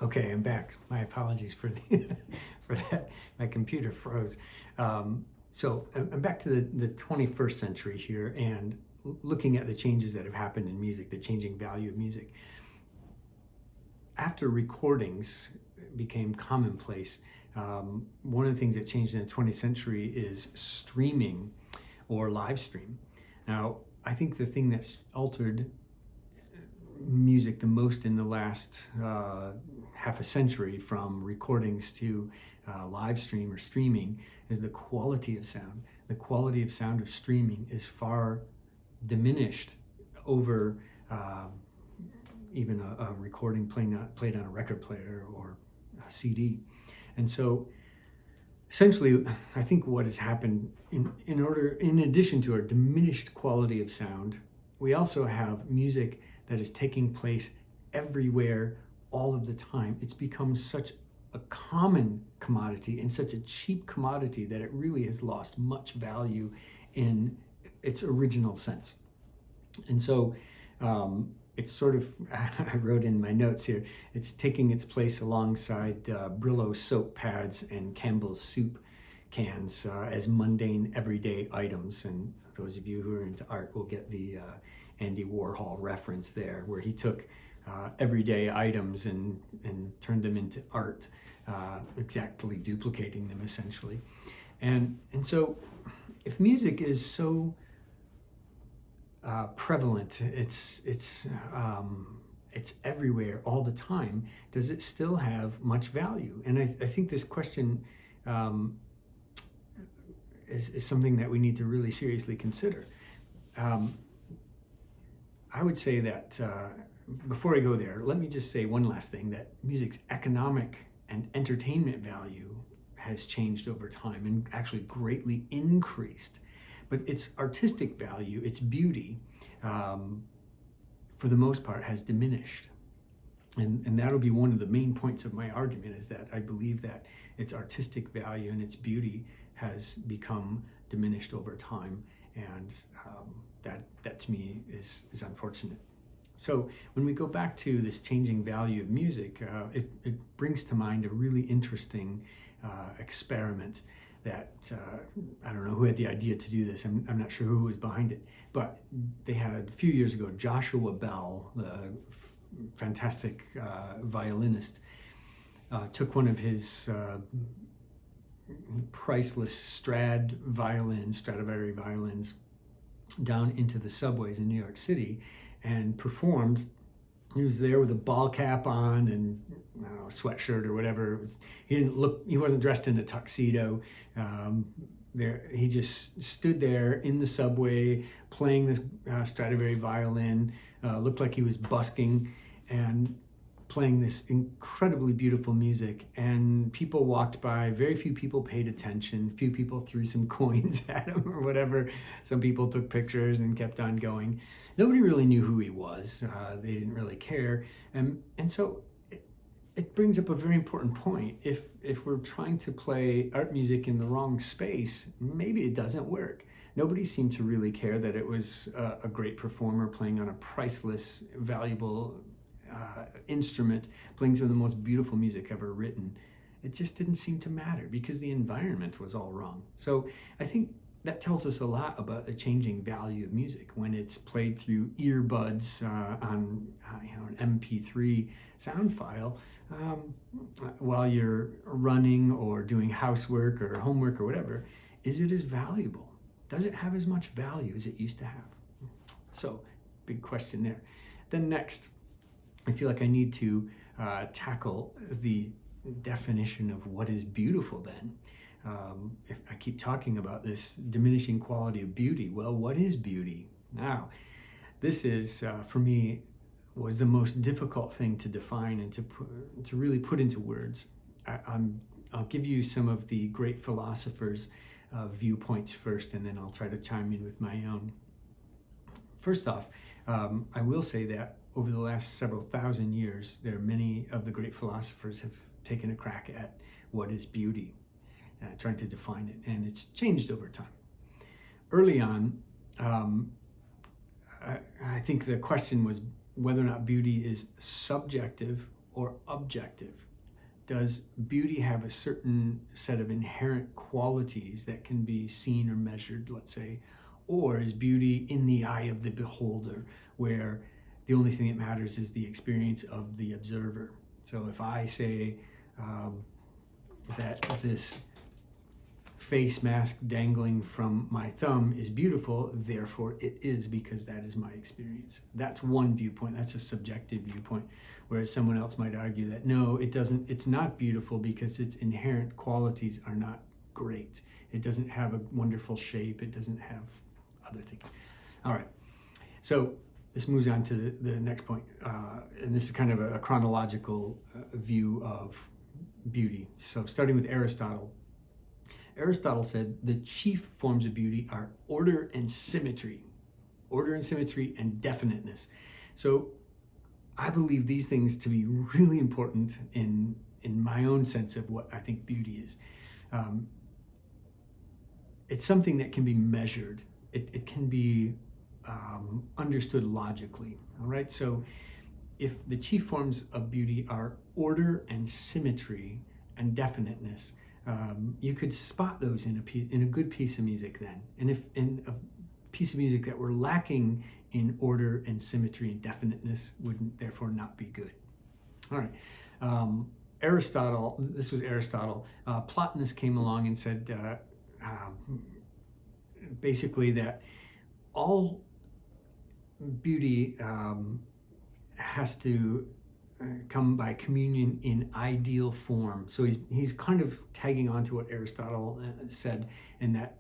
Okay, I'm back. My apologies for the for that. My computer froze. So I'm back to the 21st century here and looking at the changes that have happened in music, the changing value of music. After recordings became commonplace, one of the things that changed in the 20th century is streaming or live stream. Now, I think the thing that's altered music the most in the last half a century, from recordings to live stream or streaming, is the quality of sound. The quality of sound of streaming is far diminished over even a recording played on a record player or a CD. And so essentially, I think what has happened in addition to our diminished quality of sound, we also have music that is taking place everywhere all of the time. It's become such a common commodity and such a cheap commodity that it really has lost much value in its original sense. And so it's sort of, I wrote in my notes here, it's taking its place alongside Brillo soap pads and Campbell's soup cans as mundane everyday items. And those of you who are into art will get the Andy Warhol reference there, where he took everyday items and turned them into art, exactly duplicating them essentially. And so if music is so prevalent, it's everywhere all the time, does it still have much value? And I think this question is something that we need to really seriously consider. I would say that before I go there, let me just say one last thing, that music's economic and entertainment value has changed over time and actually greatly increased. But its artistic value, its beauty, for the most part, has diminished. And that'll be one of the main points of my argument, is that I believe that its artistic value and its beauty has become diminished over time. And that to me is unfortunate. So when we go back to this changing value of music, it brings to mind a really interesting experiment that I don't know who had the idea to do this. I'm not sure who was behind it, but they had a few years ago, Joshua Bell, the fantastic violinist, took one of his priceless Stradivarius violins down into the subways in New York City and performed. He was there with a ball cap on and I don't know, a sweatshirt or whatever. It was, he wasn't dressed in a tuxedo. He just stood there in the subway playing this Stradivarius violin, looked like he was busking and playing this incredibly beautiful music. And people walked by, very few people paid attention. Few people threw some coins at him or whatever. Some people took pictures and kept on going. Nobody really knew who he was. They didn't really care. And so it brings up a very important point. If we're trying to play art music in the wrong space, maybe it doesn't work. Nobody seemed to really care that it was a great performer playing on a priceless, valuable instrument, playing some of the most beautiful music ever written. It just didn't seem to matter because the environment was all wrong. So I think that tells us a lot about the changing value of music when it's played through earbuds on an MP3 sound file while you're running or doing housework or homework or whatever. Is it as valuable? Does it have as much value as it used to have? So, big question there. Then next, I feel like I need to tackle the definition of what is beautiful then. If I keep talking about this diminishing quality of beauty, well, what is beauty? Now, this is, for me, was the most difficult thing to define and to really put into words. I'll give you some of the great philosophers' viewpoints first, and then I'll try to chime in with my own. First off, I will say that over the last several thousand years, there are many of the great philosophers have taken a crack at what is beauty, trying to define it, and it's changed over time. Early on, I think the question was whether or not beauty is subjective or objective? Does beauty have a certain set of inherent qualities that can be seen or measured, let's say? Or is beauty in the eye of the beholder, where the only thing that matters is the experience of the observer? So if I say that this face mask dangling from my thumb is beautiful, therefore it is, because that is my experience. That's one viewpoint. That's a subjective viewpoint. Whereas someone else might argue that no, it doesn't, it's not beautiful because its inherent qualities are not great. It doesn't have a wonderful shape. It doesn't have other things. All right. So this moves on to the next point. And this is kind of a chronological view of beauty. So starting with Aristotle. Aristotle said the chief forms of beauty are order and symmetry. Order and symmetry and definiteness. So I believe these things to be really important in my own sense of what I think beauty is. It's something that can be measured. It can be understood logically. All right. So if the chief forms of beauty are order and symmetry and definiteness, you could spot those in a good piece of music then. And if in a piece of music that were lacking in order and symmetry and definiteness would therefore not be good. All right. Aristotle, this was Aristotle. Plotinus came along and said basically that all beauty has to come by communion in ideal form. So he's kind of tagging on to what Aristotle said, in that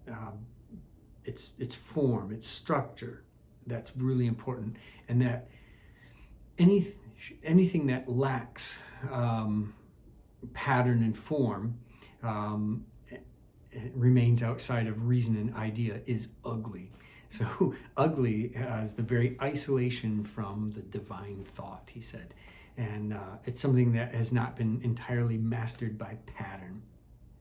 it's form, it's structure that's really important, and that anything that lacks pattern and form, it remains outside of reason and idea, is ugly. So ugly as the very isolation from the divine thought, he said. And it's something that has not been entirely mastered by pattern.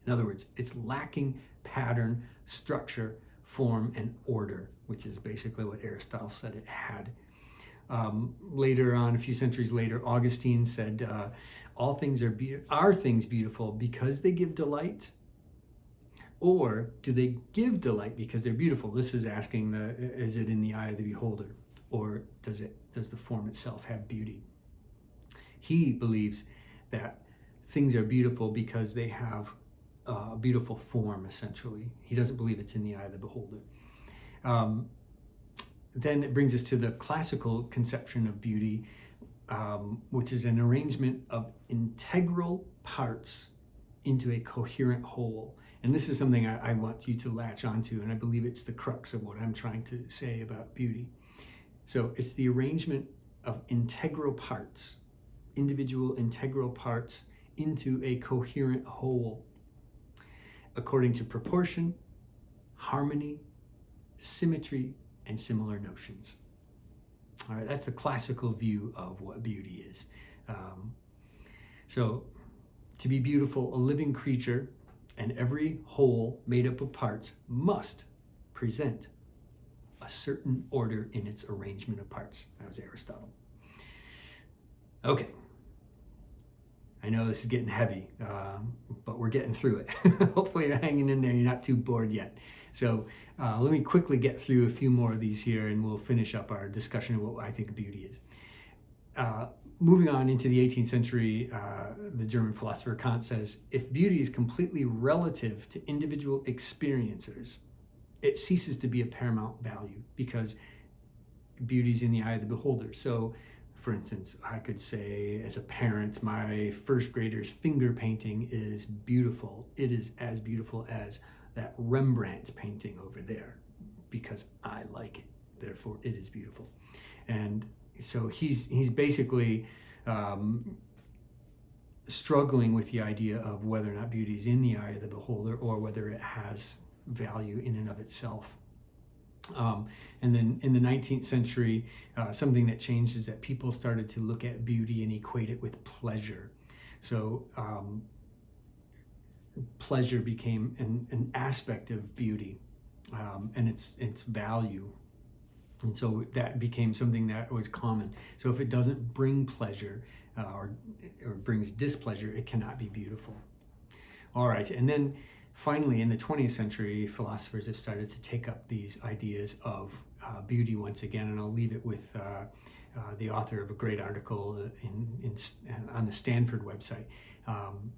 In other words, it's lacking pattern, structure, form, and order, which is basically what Aristotle said it had. Later on, a few centuries later, Augustine said, all things are things beautiful because they give delight? Or do they give delight because they're beautiful? This is asking, is it in the eye of the beholder? Or does the form itself have beauty? He believes that things are beautiful because they have a beautiful form, essentially. He doesn't believe it's in the eye of the beholder. Then it brings us to the classical conception of beauty, which is an arrangement of integral parts into a coherent whole. And this is something I want you to latch onto, and I believe it's the crux of what I'm trying to say about beauty. So it's the arrangement of integral parts, individual integral parts, into a coherent whole, according to proportion, harmony, symmetry, and similar notions. All right, that's the classical view of what beauty is. So to be beautiful, a living creature and every whole made up of parts must present a certain order in its arrangement of parts. That was Aristotle. Okay. I know this is getting heavy, but we're getting through it. Hopefully you're hanging in there. You're not too bored yet. So let me quickly get through a few more of these here, and we'll finish up our discussion of what I think beauty is. Moving on into the 18th century, the German philosopher Kant says, if beauty is completely relative to individual experiencers, it ceases to be a paramount value, because beauty is in the eye of the beholder. So, for instance, I could say as a parent, my first grader's finger painting is beautiful. It is as beautiful as that Rembrandt painting over there because I like it. Therefore, it is beautiful. And so he's basically struggling with the idea of whether or not beauty is in the eye of the beholder or whether it has value in and of itself. And then in the 19th century, something that changed is that people started to look at beauty and equate it with pleasure. So pleasure became an aspect of beauty and its value. And so that became something that was common. So if it doesn't bring pleasure or brings displeasure, it cannot be beautiful. All right, and then finally in the 20th century, philosophers have started to take up these ideas of beauty once again, and I'll leave it with the author of a great article on the Stanford website,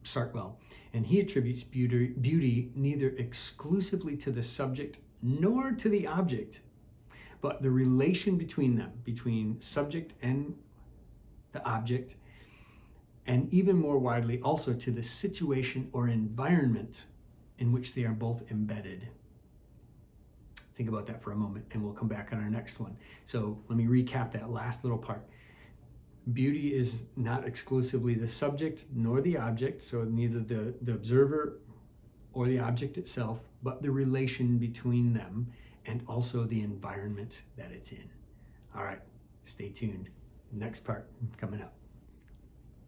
Sartwell, and he attributes beauty neither exclusively to the subject nor to the object, but the relation between them, between subject and the object, and even more widely also to the situation or environment in which they are both embedded. Think about that for a moment, and we'll come back on our next one. So let me recap that last little part. Beauty is not exclusively the subject nor the object, so neither the observer or the object itself, but the relation between them and also the environment that it's in. All right, stay tuned. Next part coming up.